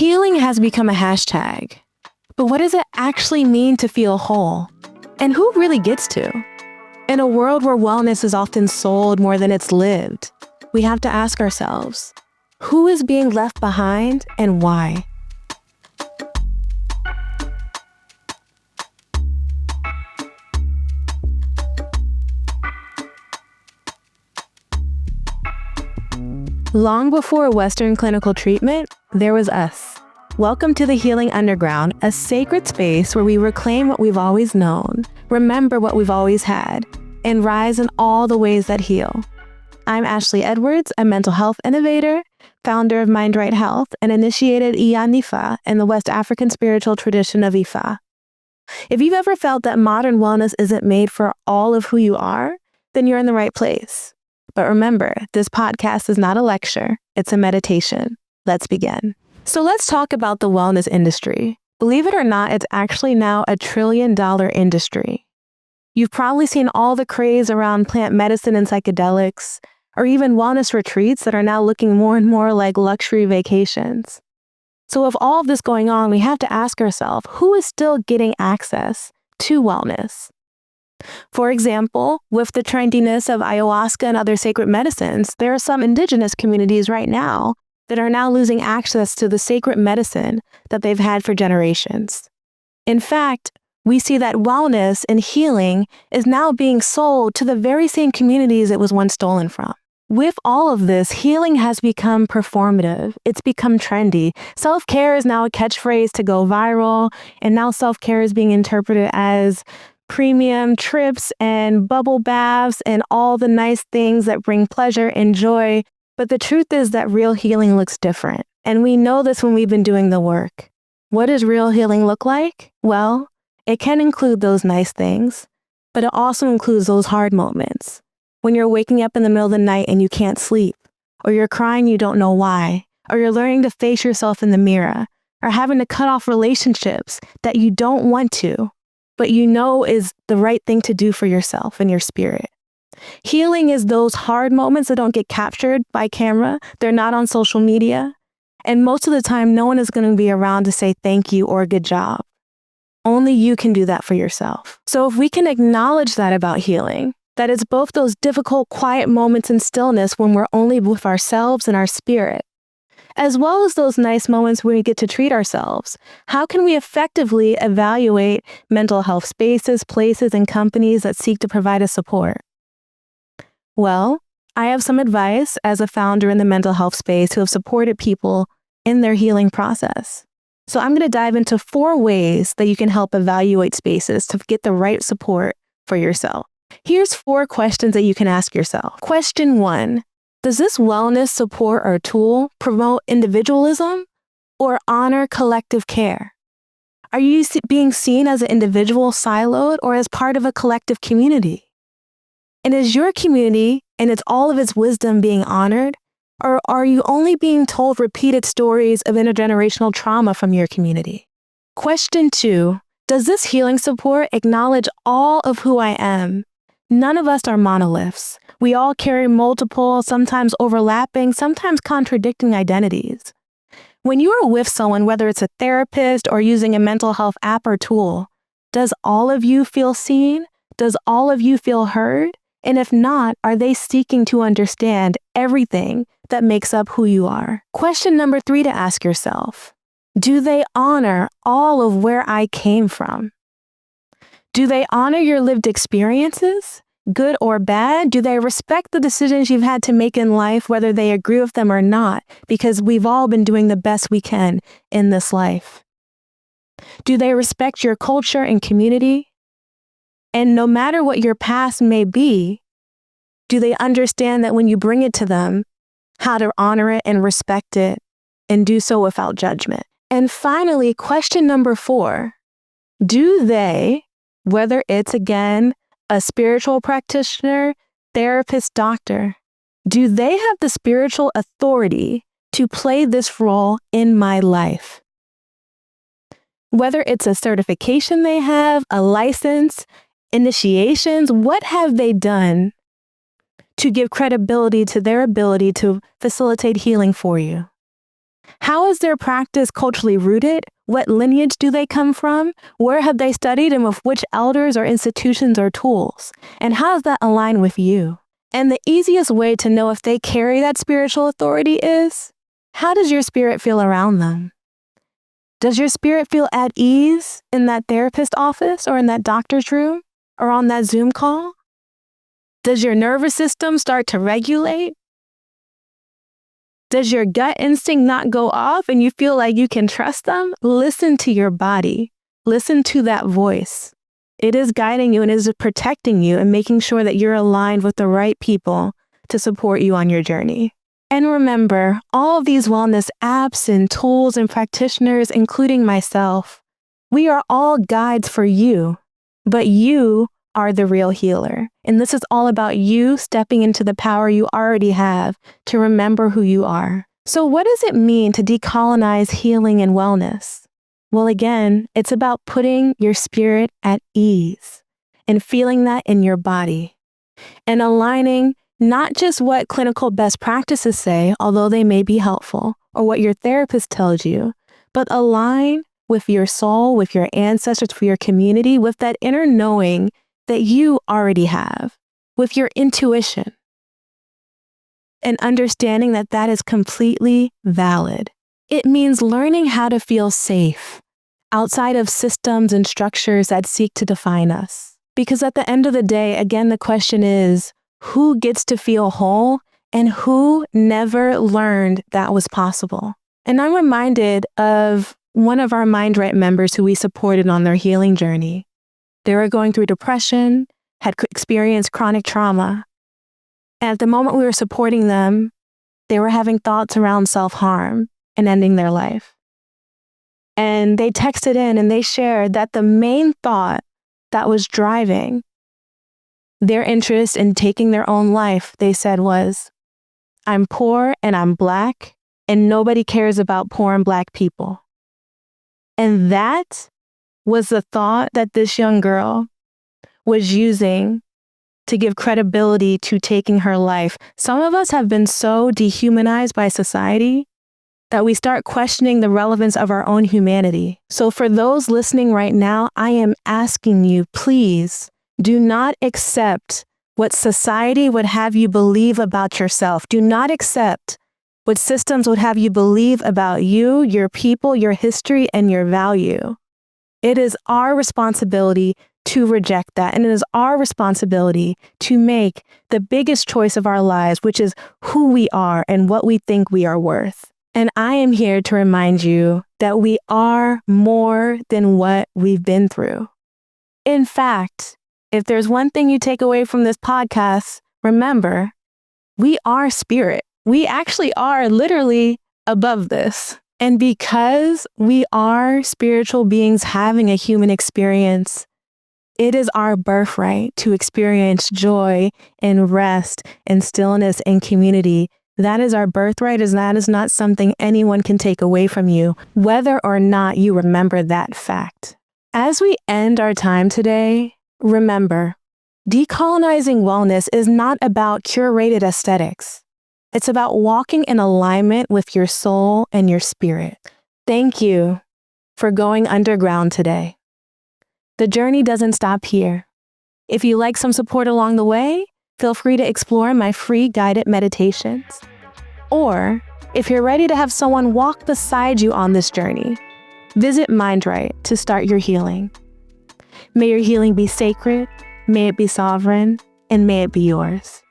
Healing has become a hashtag. But what does it actually mean to feel whole? And who really gets to? In a world where wellness is often sold more than it's lived, we have to ask ourselves, who is being left behind and why? Long before Western clinical treatment, there was us. Welcome to the Healing Underground, a sacred space where we reclaim what we've always known, remember what we've always had, and rise in all the ways that heal. I'm Ashley Edwards, a mental health innovator, founder of Mind Right Health, and initiated Ifa in the West African spiritual tradition of Ifa. If you've ever felt that modern wellness isn't made for all of who you are, then you're in the right place. But remember, this podcast is not a lecture, it's a meditation. Let's begin. So let's talk about the wellness industry. Believe it or not, it's actually now a $1 trillion industry. You've probably seen all the craze around plant medicine and psychedelics, or even wellness retreats that are now looking more and more like luxury vacations. So with all of this going on, we have to ask ourselves, who is still getting access to wellness? For example, with the trendiness of ayahuasca and other sacred medicines, there are some indigenous communities right now that are now losing access to the sacred medicine that they've had for generations. In fact, we see that wellness and healing is now being sold to the very same communities it was once stolen from. With all of this, healing has become performative. It's become trendy. Self-care is now a catchphrase to go viral, and now self-care is being interpreted as premium trips and bubble baths and all the nice things that bring pleasure and joy. But the truth is that real healing looks different. And we know this when we've been doing the work. What does real healing look like? Well, it can include those nice things, but it also includes those hard moments. When you're waking up in the middle of the night and you can't sleep, or you're crying you don't know why, or you're learning to face yourself in the mirror, or having to cut off relationships that you don't want to, but you know is the right thing to do for yourself and your spirit. Healing is those hard moments that don't get captured by camera. They're not on social media. And most of the time, no one is going to be around to say thank you or good job. Only you can do that for yourself. So if we can acknowledge that about healing, that it's both those difficult, quiet moments in stillness when we're only with ourselves and our spirit, as well as those nice moments when we get to treat ourselves, how can we effectively evaluate mental health spaces, places, and companies that seek to provide us support? Well, I have some advice as a founder in the mental health space who have supported people in their healing process. So I'm going to dive into 4 ways that you can help evaluate spaces to get the right support for yourself. Here's 4 questions that you can ask yourself. Question 1. Does this wellness support or tool promote individualism or honor collective care? Are you being seen as an individual siloed or as part of a collective community? And is your community and its all of its wisdom being honored, or are you only being told repeated stories of intergenerational trauma from your community? Question 2. Does this healing support acknowledge all of who I am? None of us are monoliths. We all carry multiple, sometimes overlapping, sometimes contradicting identities. When you are with someone, whether it's a therapist or using a mental health app or tool, does all of you feel seen? Does all of you feel heard? And if not, are they seeking to understand everything that makes up who you are? Question number 3 to ask yourself. Do they honor all of where I came from? Do they honor your lived experiences? Good or bad? Do they respect the decisions you've had to make in life, whether they agree with them or not? Because we've all been doing the best we can in this life. Do they respect your culture and community? And no matter what your past may be, do they understand that when you bring it to them, how to honor it and respect it and do so without judgment? And finally, question number 4, do they, whether it's again, a spiritual practitioner, therapist, doctor, do they have the spiritual authority to play this role in my life? Whether it's a certification they have, a license, initiations, what have they done to give credibility to their ability to facilitate healing for you? How is their practice culturally rooted? What lineage do they come from? Where have they studied, and with which elders or institutions or tools? And how does that align with you? And the easiest way to know if they carry that spiritual authority is, how does your spirit feel around them? Does your spirit feel at ease in that therapist office or in that doctor's room or on that Zoom call? Does your nervous system start to regulate? Does your gut instinct not go off and you feel like you can trust them? Listen to your body. Listen to that voice. It is guiding you and it is protecting you and making sure that you're aligned with the right people to support you on your journey. And remember, all of these wellness apps and tools and practitioners, including myself, we are all guides for you, but you are the real healer. And this is all about you stepping into the power you already have to remember who you are. So what does it mean to decolonize healing and wellness? Well, again, it's about putting your spirit at ease and feeling that in your body and aligning not just what clinical best practices say, although they may be helpful, or what your therapist tells you, but align with your soul, with your ancestors, with your community, with that inner knowing that you already have, with your intuition, and understanding that that is completely valid. It means learning how to feel safe outside of systems and structures that seek to define us. Because at the end of the day, again, the question is, who gets to feel whole and who never learned that was possible? And I'm reminded of one of our Mind Right members who we supported on their healing journey. They were going through depression, had experienced chronic trauma. And at the moment we were supporting them, they were having thoughts around self-harm and ending their life. And they texted in and they shared that the main thought that was driving their interest in taking their own life, they said, was, I'm poor and I'm Black, and nobody cares about poor and Black people. And that was the thought that this young girl was using to give credibility to taking her life. Some of us have been so dehumanized by society that we start questioning the relevance of our own humanity. So for those listening right now, I am asking you, please do not accept what society would have you believe about yourself. Do not accept what systems would have you believe about you, your people, your history, and your value. It is our responsibility to reject that. And it is our responsibility to make the biggest choice of our lives, which is who we are and what we think we are worth. And I am here to remind you that we are more than what we've been through. In fact, if there's one thing you take away from this podcast, remember, we are spirit. We actually are literally above this. And because we are spiritual beings having a human experience, it is our birthright to experience joy and rest and stillness and community. That is our birthright, and that is not something anyone can take away from you, whether or not you remember that fact. As we end our time today, remember, decolonizing wellness is not about curated aesthetics. It's about walking in alignment with your soul and your spirit. Thank you for going underground today. The journey doesn't stop here. If you like some support along the way, feel free to explore my free guided meditations. Or if you're ready to have someone walk beside you on this journey, visit Mind Right to start your healing. May your healing be sacred, may it be sovereign, and may it be yours.